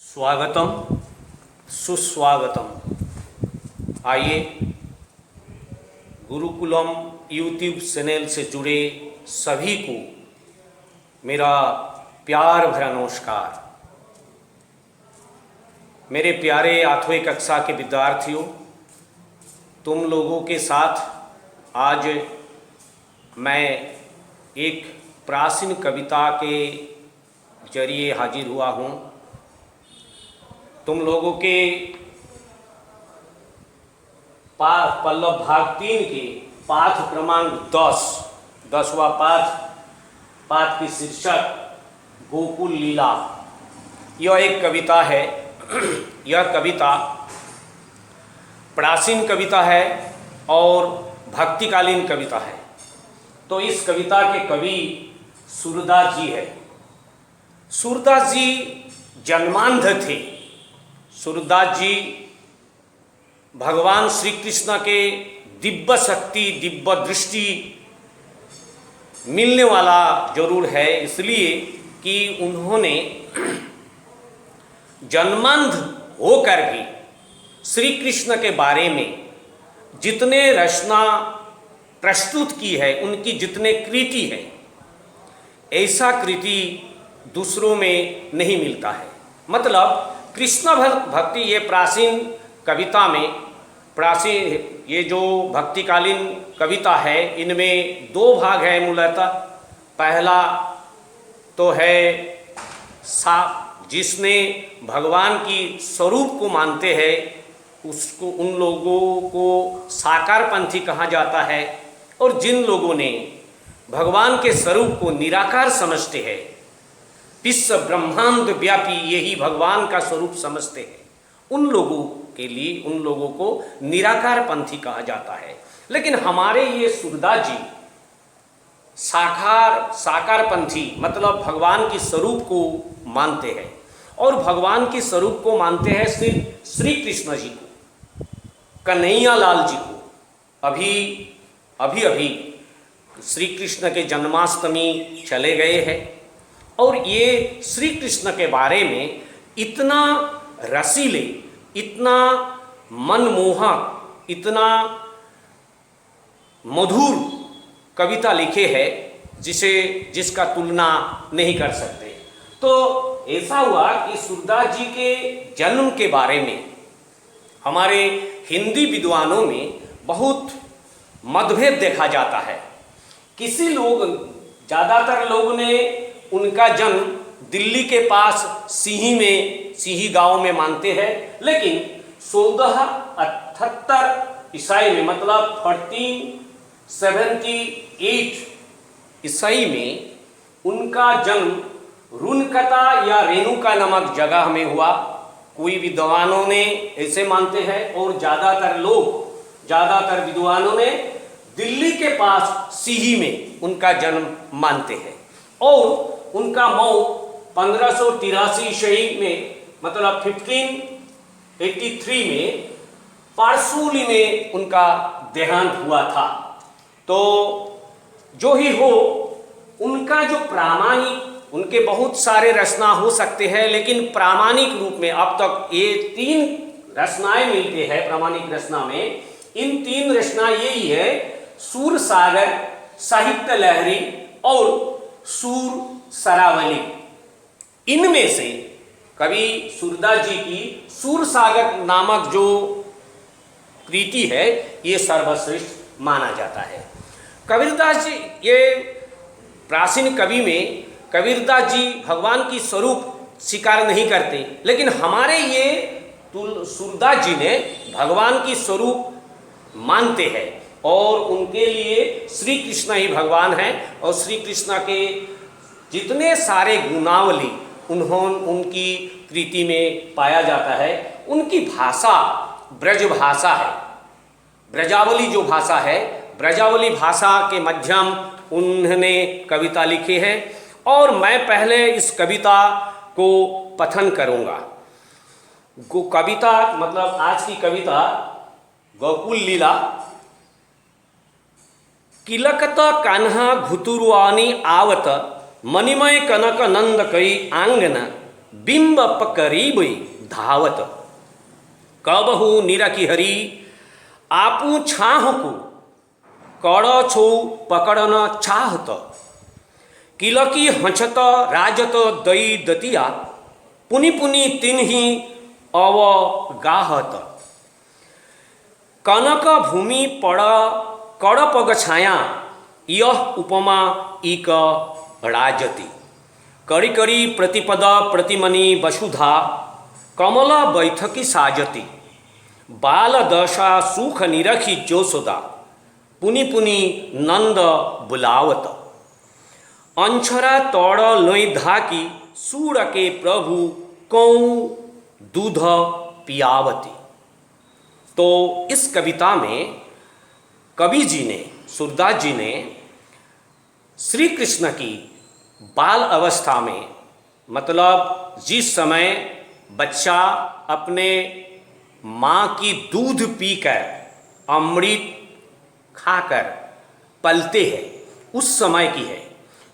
स्वागतम सुस्वागतम। आइए गुरुकुलम यूट्यूब चैनल से जुड़े सभी को मेरा प्यार भरा नमस्कार। मेरे प्यारे 8वीं कक्षा के विद्यार्थियों, तुम लोगों के साथ आज मैं एक प्राचीन कविता के जरिए हाजिर हुआ हूँ। तुम लोगों के पल्लव भाग 3 के पाठ क्रमांक 10वां पाठ की शीर्षक गोकुल लीला। यह एक कविता है। यह कविता प्राचीन कविता है और भक्तिकालीन कविता है। तो इस कविता के कवि सूरदास जी है। सूरदास जी जन्मांध थे। सूरदास जी भगवान श्री कृष्ण के दिव्य शक्ति दिव्य दृष्टि मिलने वाला जरूर है, इसलिए कि उन्होंने जन्मांध होकर भी श्री कृष्ण के बारे में जितने रचना प्रस्तुत की है, उनकी जितने कृति है, ऐसा कृति दूसरों में नहीं मिलता है। मतलब कृष्ण भक्ति ये प्राचीन कविता में ये जो भक्तिकालीन कविता है, इनमें 2 भाग है मूलतः। पहला तो है जिसने भगवान की स्वरूप को मानते हैं, उसको उन लोगों को साकारपंथी कहा जाता है। और जिन लोगों ने भगवान के स्वरूप को निराकार समझते हैं, विश्व ब्रह्मांड व्यापी यही भगवान का स्वरूप समझते हैं, उन लोगों के लिए उन लोगों को निराकार पंथी कहा जाता है। लेकिन हमारे ये सूरदास जी साकार पंथी, मतलब भगवान की स्वरूप को मानते हैं। और भगवान की स्वरूप को मानते हैं सिर्फ श्री कृष्ण जी को, कन्हैया लाल जी को। अभी श्री कृष्ण के जन्माष्टमी चले गए हैं और ये श्री कृष्ण के बारे में इतना रसीले, इतना मनमोहक, इतना मधुर कविता लिखे हैं जिसका तुलना नहीं कर सकते। तो ऐसा हुआ कि सूरदास जी के जन्म के बारे में हमारे हिंदी विद्वानों में बहुत मतभेद देखा जाता है। ज़्यादातर लोग ने उनका जन्म दिल्ली के पास सिही गांव में मानते हैं। लेकिन 1478 ईसाई में, मतलब 1478 ईसाई में उनका जन्म रुनकता या रेणुका नामक जगह में हुआ। कोई विद्वानों ने ऐसे मानते हैं और ज़्यादातर विद्वानों ने दिल्ली के पास सिही में उनका जन्म मानते हैं। और उनका मौत 1583 ईस्वी में, मतलब 1583 में पारसूली में उनका देहांत हुआ था। तो जो ही हो, उनका जो उनके बहुत सारे रचना हो सकते हैं, लेकिन प्रामाणिक रूप में अब तक ये 3 रचनाएं मिलते हैं। प्रामाणिक रचना में इन 3 रचना यही है: सूर सागर, साहित्य लहरी और सूर सरावली। इनमें से कवि सूरदास जी की सूर सागर नामक जो कृति है, ये सर्वश्रेष्ठ माना जाता है। कबीरदास जी, ये प्राचीन कवि में कबीरदास जी भगवान की स्वरूप स्वीकार नहीं करते, लेकिन हमारे ये सूरदास जी ने भगवान की स्वरूप मानते हैं और उनके लिए श्री कृष्ण ही भगवान हैं। और श्री कृष्ण के जितने सारे गुणावली उनकी कृति में पाया जाता है। उनकी भाषा ब्रज भाषा है। ब्रजावली जो भाषा है, ब्रजावली भाषा के माध्यम उन्होंने कविता लिखी है। और मैं पहले इस कविता को पठन करूँगा। कविता मतलब आज की कविता गोकुल लीला। किलकत कान्हा घुतुरवानी आवत, मणिमय कनक नंद कई आंगन, बिंब पकरीब धावत, कबहू निरखि हरि आपू छाह को, कड़ छो पकड़न चाहत, किलकी हंचत राजत दई दतिया, पुनि पुनि तिन्हि अवगाहत, कनक भूमि पड़ कड़ पग छाया, यह उपमा इक राजति, कड़ी कड़ी प्रतिपद प्रतिमनि वसुधा, कमल बैठकी साजति, बाल दशा सुख निरखी जोसोदा, पुनि पुनि नंद बुलावत, अंछरा तोड़ लोई धाकी, सूर के प्रभु कौ दूध पियावती। तो इस कविता में कवि जी ने, सूरदास जी ने श्री कृष्ण की बाल अवस्था में, मतलब जिस समय बच्चा अपने माँ की दूध पीकर अमृत खाकर पलते हैं, उस समय की है।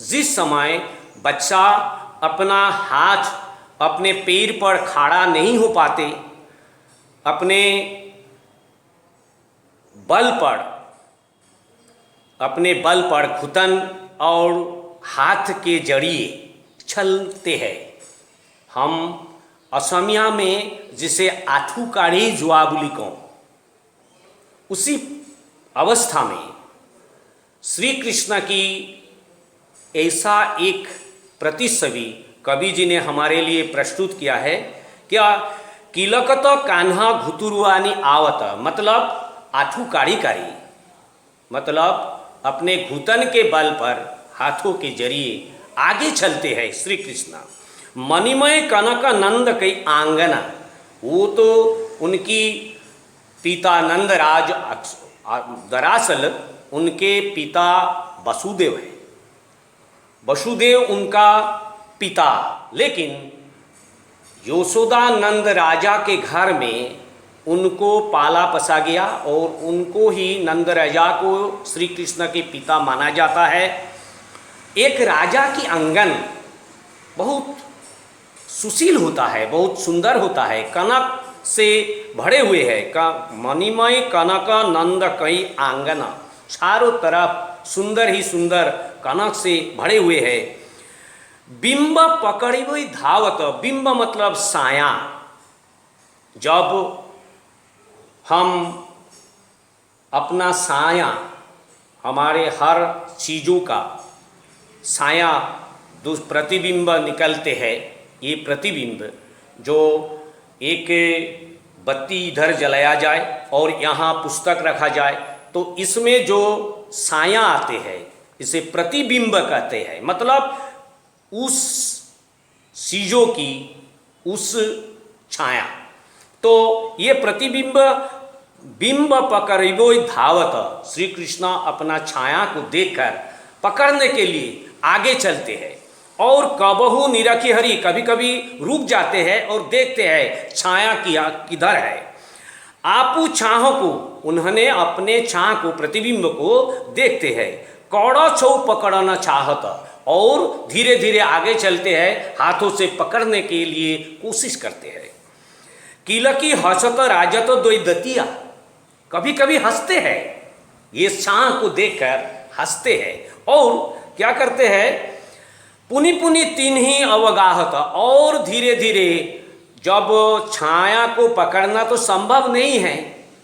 जिस समय बच्चा अपना हाथ अपने पैर पर खड़ा नहीं हो पाते, अपने बल पर घुटन और हाथ के जरिए चलते हैं। हम असमिया में जिसे आठू काढ़ी जुआ बोली को, उसी अवस्था में श्री कृष्ण की ऐसा एक प्रतिछवि कवि जी ने हमारे लिए प्रस्तुत किया है। क्या किलकत कान्हा घुतुरुआनी आवत, मतलब आठू कारी कारी, मतलब अपने घुटन के बल पर हाथों के जरिए आगे चलते हैं श्री कृष्ण। मणिमय कनक नंद कई आंगना, वो तो उनकी पिता नंदराज, दरअसल उनके पिता वसुदेव हैं, वसुदेव उनका पिता, लेकिन यशोदा नंद राजा के घर में उनको पाला पसा गया और उनको ही नंद राजा को श्री कृष्ण के पिता माना जाता है। एक राजा की आंगन बहुत सुशील होता है, बहुत सुंदर होता है, कनक से भरे हुए है। मणिमय कनक नंद कई आंगना, चारों तरफ सुंदर ही सुंदर कनक से भरे हुए है। बिंब पकड़ी हुई धावत, बिंब मतलब साया। जब हम अपना साया, हमारे हर चीज़ों का साया प्रतिबिंब निकलते हैं, ये प्रतिबिंब जो एक बत्ती इधर जलाया जाए और यहाँ पुस्तक रखा जाए तो इसमें जो साया आते हैं इसे प्रतिबिंब कहते हैं। मतलब उस चीज़ों की उस छाया, तो ये प्रतिबिंब बिंब पकड़िबो धावत, श्री कृष्ण अपना छाया को देखकर पकड़ने के लिए आगे चलते हैं। और कबहू निरखि हरि, कभी कभी रुक जाते हैं और देखते हैं छाया किधर है। आपू छाह को, उन्होंने अपने छाह को, प्रतिबिंब को देखते हैं। कौड़ा छौ पकड़ना चाहत, और धीरे धीरे आगे चलते हैं, हाथों से पकड़ने के लिए कोशिश करते हैं। किलकी हंसत राजत दो दतिया, कभी कभी हंसते हैं, ये छाह को देखकर हंसते हैं। और क्या करते हैं, पुनि पुनि तिन्हि अवगाहत, और धीरे धीरे जब छाया को पकड़ना तो संभव नहीं है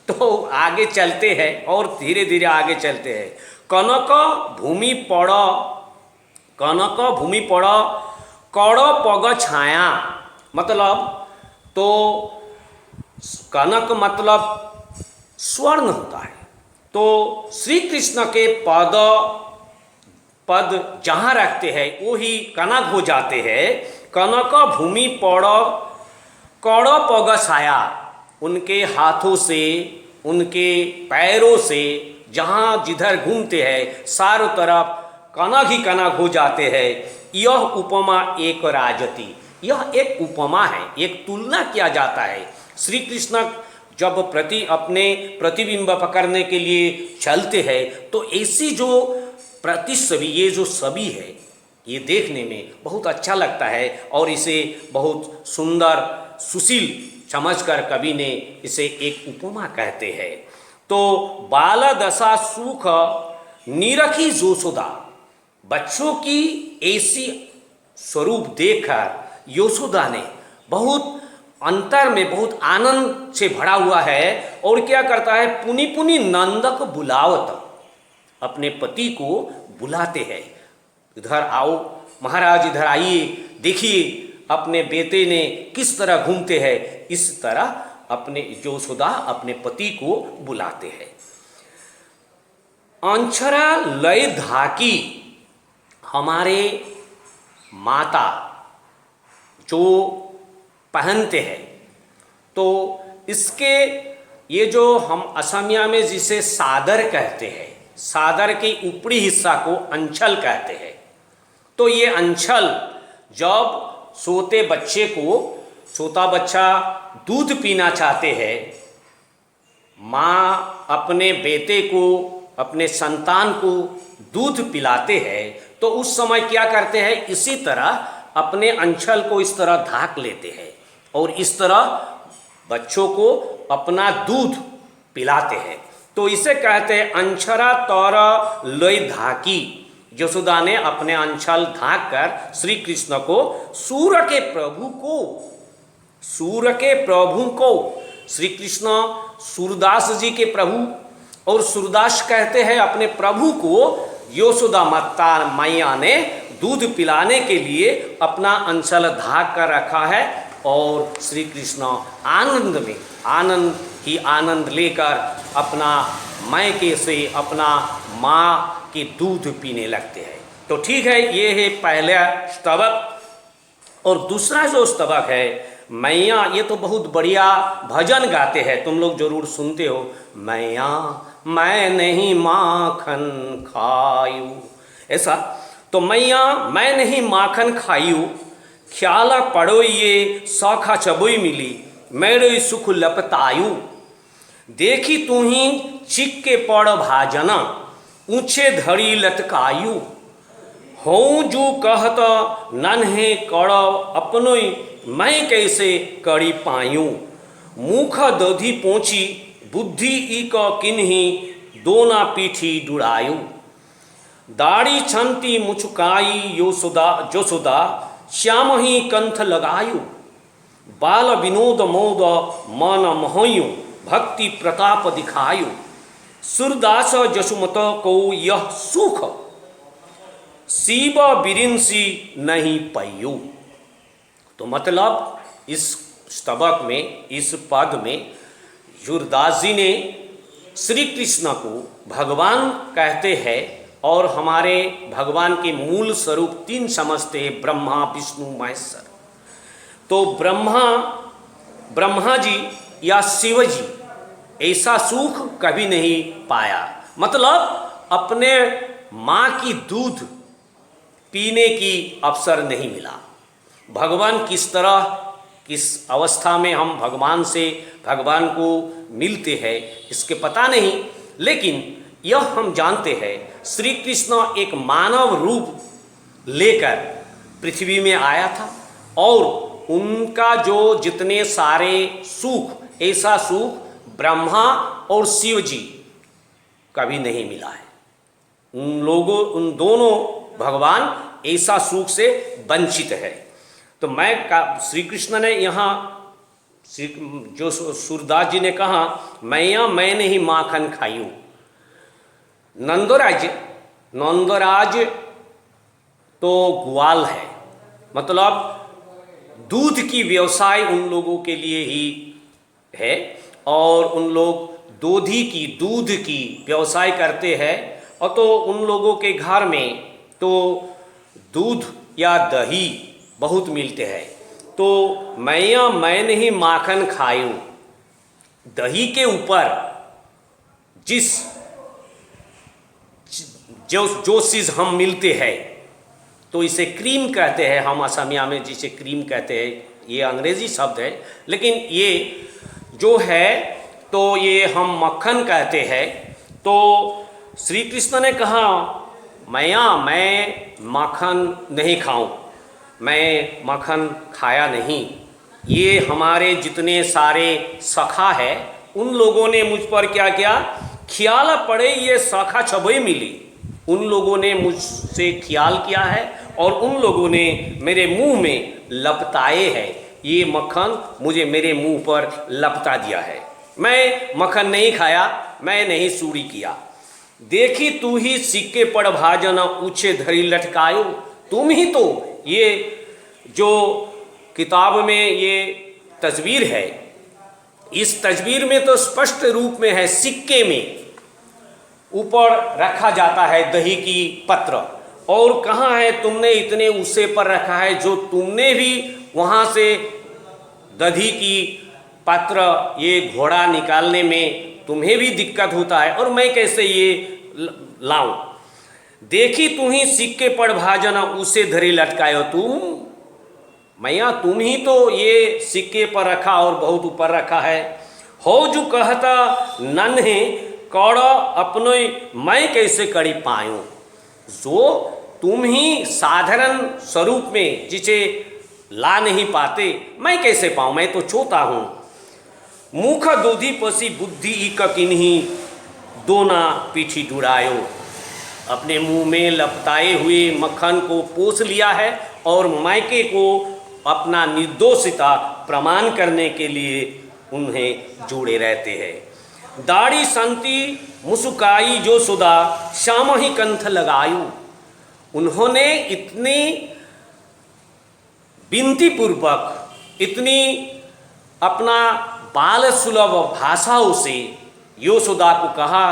तो आगे चलते हैं और धीरे धीरे आगे चलते हैं। कनक भूमि पड़ कड़ पग छाया, मतलब तो कनक मतलब स्वर्ण होता है, तो श्री कृष्ण के पद जहाँ रखते हैं वो ही कनक हो जाते हैं। कनक भूमि पड़ कड़ पग छाया, उनके हाथों से, उनके पैरों से जहाँ जिधर घूमते हैं चारों तरफ कनक ही कनक हो जाते हैं। यह उपमा एक राजति, यह एक उपमा है, एक तुलना किया जाता है। श्री कृष्ण जब अपने प्रतिबिंब पकड़ने के लिए चलते हैं तो ऐसी जो प्रतिछवि, ये जो छवि है, ये देखने में बहुत अच्छा लगता है और इसे बहुत सुंदर सुशील समझकर कवि ने इसे एक उपमा कहते हैं। तो बाल दशा सुख निरखी जोशोदा, बच्चों की ऐसी स्वरूप देखकर यशोदा ने बहुत अंतर में बहुत आनंद से भरा हुआ है और क्या करता है, पुनि पुनि नंदक बुलावत, अपने पति को बुलाते हैं, इधर आओ महाराज, इधर आइए, देखिए अपने बेटे ने किस तरह घूमते हैं। इस तरह अपने यशोदा अपने पति को बुलाते हैं। अंछरा लय धाकी, हमारे माता जो पहनते हैं, तो इसके ये जो हम असमिया में जिसे सादर कहते हैं, सादर के ऊपरी हिस्सा को अंचल कहते हैं। तो ये अंचल जब सोते बच्चे को, सोता बच्चा दूध पीना चाहते हैं, माँ अपने बेटे को, अपने संतान को दूध पिलाते हैं, तो उस समय क्या करते हैं, इसी तरह अपने अंचल को इस तरह ढाक लेते हैं और इस तरह बच्चों को अपना दूध पिलाते हैं। तो इसे कहते हैं अंछरा तौरा लय धाकी। यशोदा ने अपने अंचल ढाक कर श्री कृष्ण को, सूर्य के प्रभु को, श्री कृष्ण सूरदास जी के प्रभु, और सूरदास कहते हैं अपने प्रभु को, यशोदा माता मैया ने दूध पिलाने के लिए अपना अंचल ढाक कर रखा है और श्री कृष्ण आनंद में आनंद लेकर अपना मायके से अपना माँ के दूध पीने लगते हैं। तो ठीक है, ये है पहला स्तबक। और दूसरा जो स्तबक है मैया, ये तो बहुत बढ़िया भजन गाते हैं, तुम लोग जरूर सुनते हो। मैया मैं नहीं माखन खायू, ऐसा। तो मैया मैं नहीं माखन खायू, ख्याला पड़ो ये सौखा चबोई मिली, मेरे सुख लपतायू। देखी तू ही चिक के पड़ भाजना, ऊंचे धड़ी लटकायू। हों जो कहत नन्हे कड़ अपनो, मैं कैसे कड़ी पायूं। मुख दधी पोंची बुद्धि ई क किन्ही, दोना पीठी डुड़ायू। दाढ़ी छंती मुचुकाई जोसुदा, श्याम ही कंठ लगायु। बाल विनोद मोद मन मोहयु, भक्ति प्रताप दिखायु। सूरदास जसुमत को यह सुख, शिव बिरिंसी नहीं पयु। तो मतलब इस स्तबक में, इस पद में सूरदास जी ने श्री कृष्ण को भगवान कहते हैं और हमारे भगवान के मूल स्वरूप तीन समझते हैं, ब्रह्मा विष्णु महेश्वर। तो ब्रह्मा जी या शिव जी ऐसा सुख कभी नहीं पाया, मतलब अपने माँ की दूध पीने की अवसर नहीं मिला। भगवान किस तरह, किस अवस्था में हम भगवान को मिलते हैं इसके पता नहीं, लेकिन यह हम जानते हैं श्री कृष्ण एक मानव रूप लेकर पृथ्वी में आया था और उनका जो जितने सारे सुख, ऐसा सुख ब्रह्मा और शिव जी कभी नहीं मिला है। उन दोनों भगवान ऐसा सुख से वंचित है। तो श्री कृष्ण ने यहाँ जो सूरदास जी ने कहा मैया मैं नहीं माखन खायू। नंदराज तो ग्वाल है, मतलब दूध की व्यवसाय उन लोगों के लिए ही है और उन लोग दूध की व्यवसाय करते हैं। और तो उन लोगों के घर में तो दूध या दही बहुत मिलते हैं। तो मैया मैं नहीं माखन खायूं, दही के ऊपर जो चीज़ हम मिलते हैं तो इसे क्रीम कहते हैं, हम असमिया में जिसे क्रीम कहते हैं, ये अंग्रेजी शब्द है, लेकिन ये जो है तो ये हम मक्खन कहते हैं। तो श्री कृष्ण ने कहा मैं माखन नहीं खाऊं, मैं माखन खाया नहीं। ये हमारे जितने सारे सखा है उन लोगों ने मुझ पर क्या किया, ख्याल पड़े ये सखा छबई मिली, उन लोगों ने मुझसे ख्याल किया है और उन लोगों ने मेरे मुंह में लपटाए है, ये मक्खन मुझे मेरे मुंह पर लपटा दिया है। मैं मक्खन नहीं खाया, मैं नहीं सूड़ी किया। देखी तू ही सिक्के पड़ भाजन ऊंचे धरी लटकायो, तुम ही तो, ये जो किताब में ये तस्वीर है, इस तस्वीर में तो स्पष्ट रूप में है, सिक्के में ऊपर रखा जाता है दही की पत्र, और कहाँ है तुमने इतने ऊंचे पर रखा है, जो तुमने भी वहाँ से दही की पात्र ये घोड़ा निकालने में तुम्हें भी दिक्कत होता है, और मैं कैसे ये लाऊं। देखी तू ही सिक्के पड़ भाजन उसे धरी लटकायो, तुम मैया तुम ही तो ये सिक्के पर रखा और बहुत ऊपर रखा है। हो जो कहता नन्हे कौड़ अपने मैं कैसे करी पायूं, जो तुम ही साधारण स्वरूप में जिसे ला नहीं पाते, मैं कैसे पाऊं, मैं तो छोटा हूं। मुख दूधी पसी बुद्धि इक किन्हीं दोना पीठी डुरायो, अपने मुंह में लपटाए हुए मक्खन को पोस लिया है और मायके को अपना निर्दोषिता प्रमाण करने के लिए उन्हें जोड़े रहते हैं। दाढ़ी संती मुसुकाई जो सुदा श्याम ही कंठ लगायु, उन्होंने इतनी विनती पूर्वक, इतनी अपना बाल सुलभ भाषाओं से यशोदा को कहा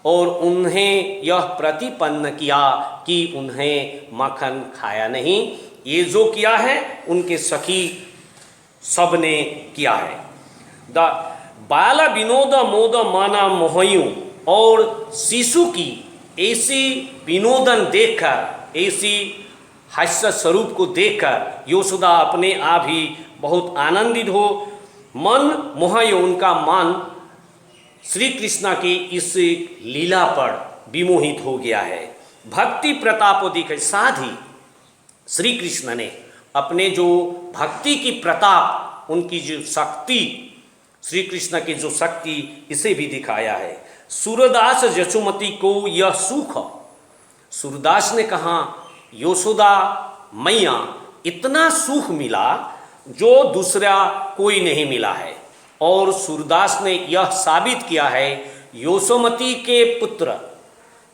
और उन्हें यह प्रतिपन्न किया कि उन्हें मक्खन खाया नहीं। ये जो किया है उनके सखी सब ने किया है। द बाल विनोद मोद माना मोहयू, और शिशु की ऐसी विनोदन देखकर, ऐसी हास्य स्वरूप को देखकर यशोदा अपने आप ही बहुत आनंदित हो, मन मोहयो, उनका मन श्री कृष्ण की इस लीला पर विमोहित हो गया है। भक्ति प्रताप दिखे, साथ ही श्री कृष्ण ने अपने जो भक्ति की प्रताप, उनकी जो शक्ति, श्री कृष्ण की जो शक्ति, इसे भी दिखाया है। सूरदास जसुमती को यह सुख, सूरदास ने कहा यशोदा मैया इतना सुख मिला जो दूसरा कोई नहीं मिला है, और सूरदास ने यह साबित किया है यशोमती के पुत्र,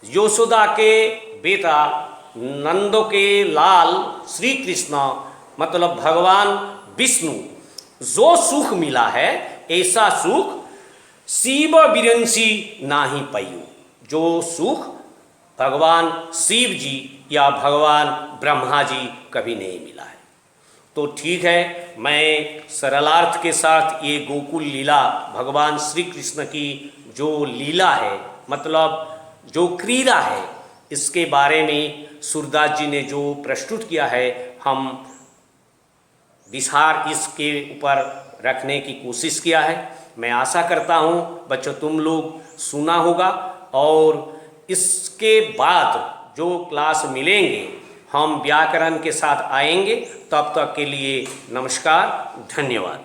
यशोदा के बेटा, नंदो के लाल श्री कृष्ण मतलब भगवान विष्णु जो सुख मिला है, ऐसा सुख शिव बिरंसी नाही पायु, जो सुख भगवान शिव जी या भगवान ब्रह्मा जी कभी नहीं मिला है। तो ठीक है, मैं सरलार्थ के साथ ये गोकुल लीला, भगवान श्री कृष्ण की जो लीला है, मतलब जो क्रीड़ा है, इसके बारे में सूरदास जी ने जो प्रस्तुत किया है, हम विचार इसके ऊपर रखने की कोशिश किया है। मैं आशा करता हूँ बच्चों तुम लोग सुना होगा, और इसके बाद जो क्लास मिलेंगे हम व्याकरण के साथ आएंगे। तब तक के लिए नमस्कार, धन्यवाद।